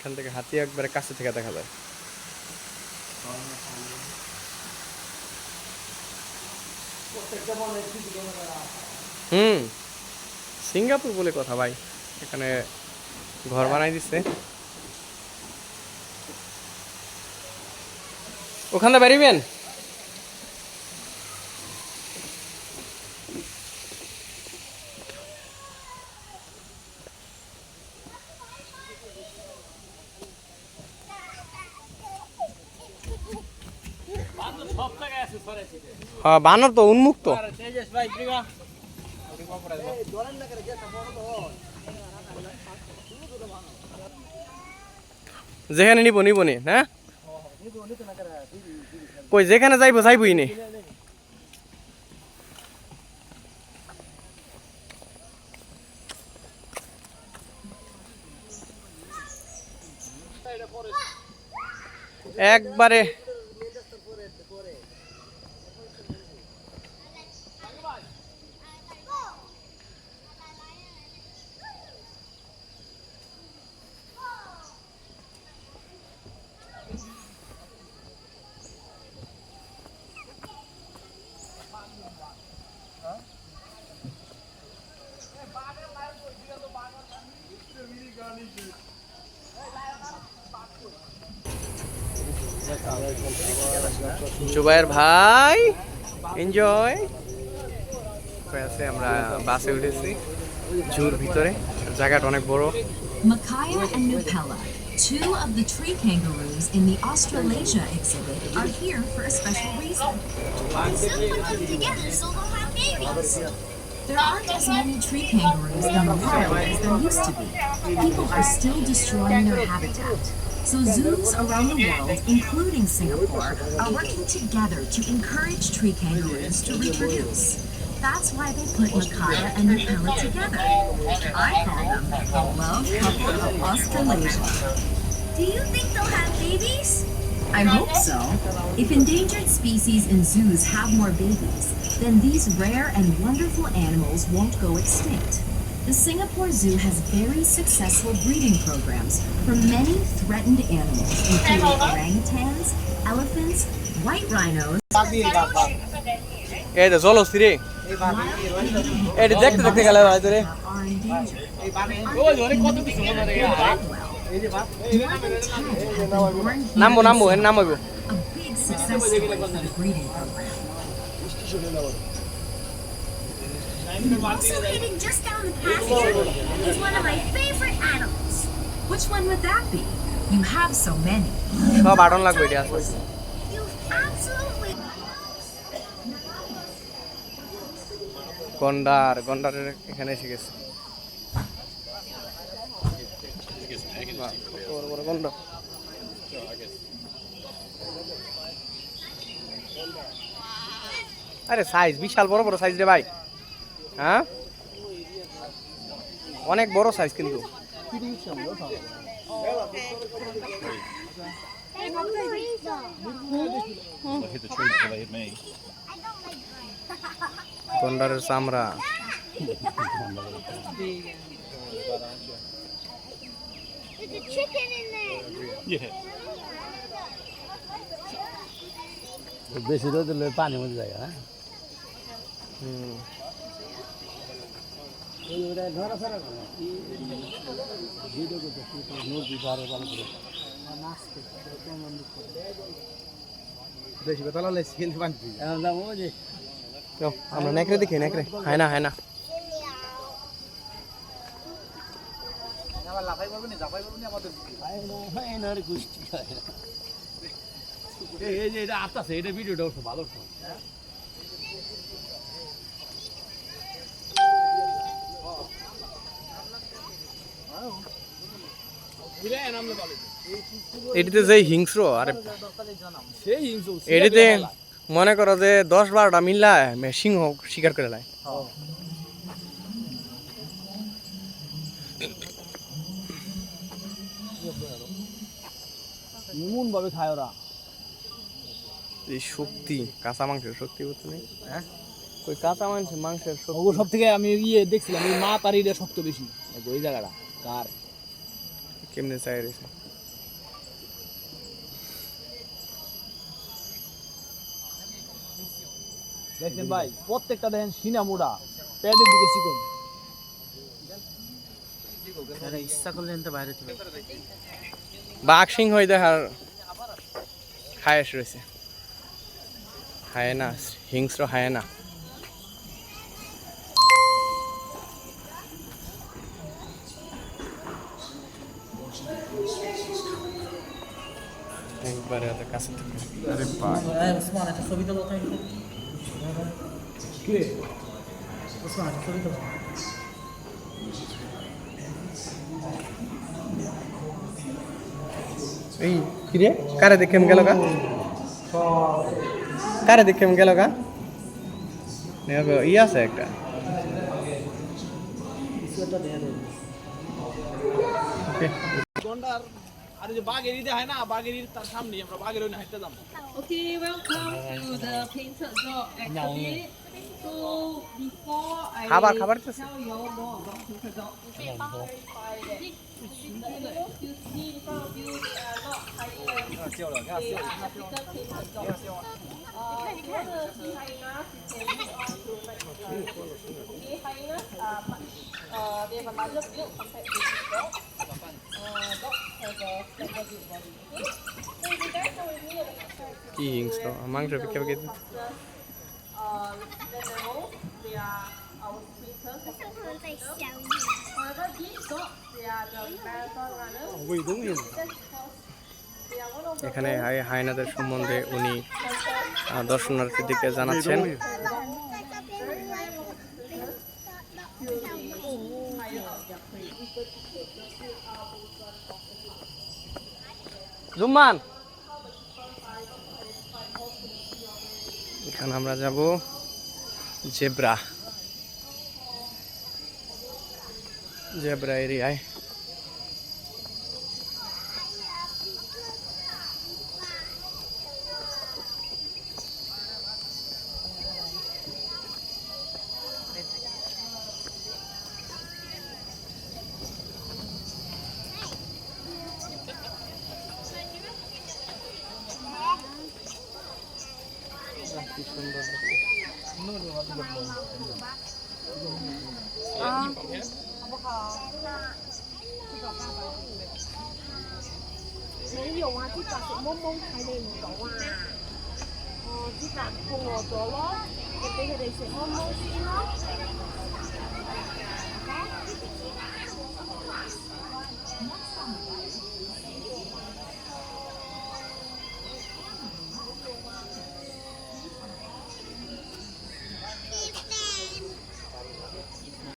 এখান থেকে হাতি একবারে কাছে থেকে দেখা যায়। সিঙ্গাপুর বলে কথা ভাই, এখানে ঘর বানাই দিচ্ছে। ওখানে বেরিবেন? হ্যাঁ, বানর তো উন্মুক্ত। যেখানে নিব নিব নি, হ্যাঁ কই যেখানে যাইবো যাইবই নি। একবারে জুবাইর ভাই এনজয় আছে। আমরা বাসে উঠেছি জুর ভিতরে, জায়গাটা অনেক বড়। Makaya and Nupella, two of the tree kangaroos in the Australasia exhibit, are here for a special reason. Some put them together so they'll have babies. There aren't as many tree kangaroos in the wild as there used to be. People are still destroying their habitat. So zoos around the world, including Singapore, are working together to encourage tree kangaroos to reproduce. That's why they put Makaya and Nupella together. I call them the love couple of Australasia. Do you think they'll have babies? I hope so. If endangered species in zoos have more babies, then these rare and wonderful animals won't go extinct. The Singapore Zoo has very successful breeding programs for many threatened animals, including orangutans, elephants, white rhinos, এই তো চলো রে, এই দেখতে দেখতে গেল ভিতরে। that are endangered. More than 10 have been born here নামবো in নামবো এর নাম হইব। a big success story for the breeding program. Also hidden just down the path here is one of my favorite animals. Which one would that be? You have so many. সব আটন লাগবে এটা আসলে। You absolutely গন্ডারের এখানে এসে গেছে। বড় বড় গন্ডার। আরে সাইজ বিশাল বড় বড় সাইজ রে ভাই। হ্যাঁ অনেক বড় সাইজ কিন্তু। গন্ডারের চামড়া। There's a chicken in there. বেশি রোদ হলে পানির মধ্যে যায়। হ্যাঁ বেশি কথা লাগলে সিল পানি আমরা নেকড়ে দেখি, নেকড়ে হয় না হয় না। লাফাই পারবে না, জাফাই পারবে না আমাদের গোষ্ঠী এই যে এটা আসতেছে, এটা ভিডিওটা ভালো। এটিতে যে হিংস্র, আরে সেই হিংস্র এটিতে মনে করো যে 10-12টা মিল্লা সিংহ শিকার করে নেয়। এমন ভাবে খায় ওরা। এই শক্তি, কাঁচা মাংসের শক্তি বুঝতে নেই। হ্যাঁ ওই কাঁচা মাংসের শক্তি। ওগুলো সব থেকে আমি দেখছিলাম, এই মা তার এটা শক্ত বেশি ওই জায়গাটা। কার কেমনে চাই রয়েছে দেখছেন ভাই প্রত্যেকটা দেখেন সিনা মোড়া প্যাডের দিকে চিকন ইচ্ছা করলেন তো বাইরে থেকে বাঘ সিংহ দেখার খায়েশ রয়েছে হায়না হিংস্র হায়না একবারে ওদের কাছে থেকে আরে বাঘ ওসমান একটা ছবি তোলো তাই কে ওসমান একটা ছবি তোলো এই কিরে কারে দেখে গেল গা কারে দেখে গেল গা ই আছে একটা গন্ডার আর যে বাঘের ঈদে হয় না বাঘের ঈদ তার সামনে আমরা বাঘের ওই হাঁটতে যাবো Okay, welcome to the painted dog exhibit. So before I খাবার তো tell you all more about painted dog, you see in front of you they are not hyenas. They are African painted dogs. All the sea hyenas you can read on to okay, hyenas are much they have a larger build compared to these dogs. Dogs have a smaller build body. Okay, so if you guys are with me at the কি হিংস্র মাংস বিকে বিকে then they are our sprinters. 他们在笑你。 However, these dogs, they are the marathon runners. ওই দমই That's because they are one of the এখানে হায়নাদের সম্বন্ধে উনি দর্শনার্থীদেরকে জানাচ্ছেন জুম্মান এখানে আমরা যাব জেব্রা এরিয়ায় কি সুন্দর 没有啊，啲白色毛毛睇你唔到啊。哦，啲白兔餓咗咯，你俾佢哋食毛毛先咯。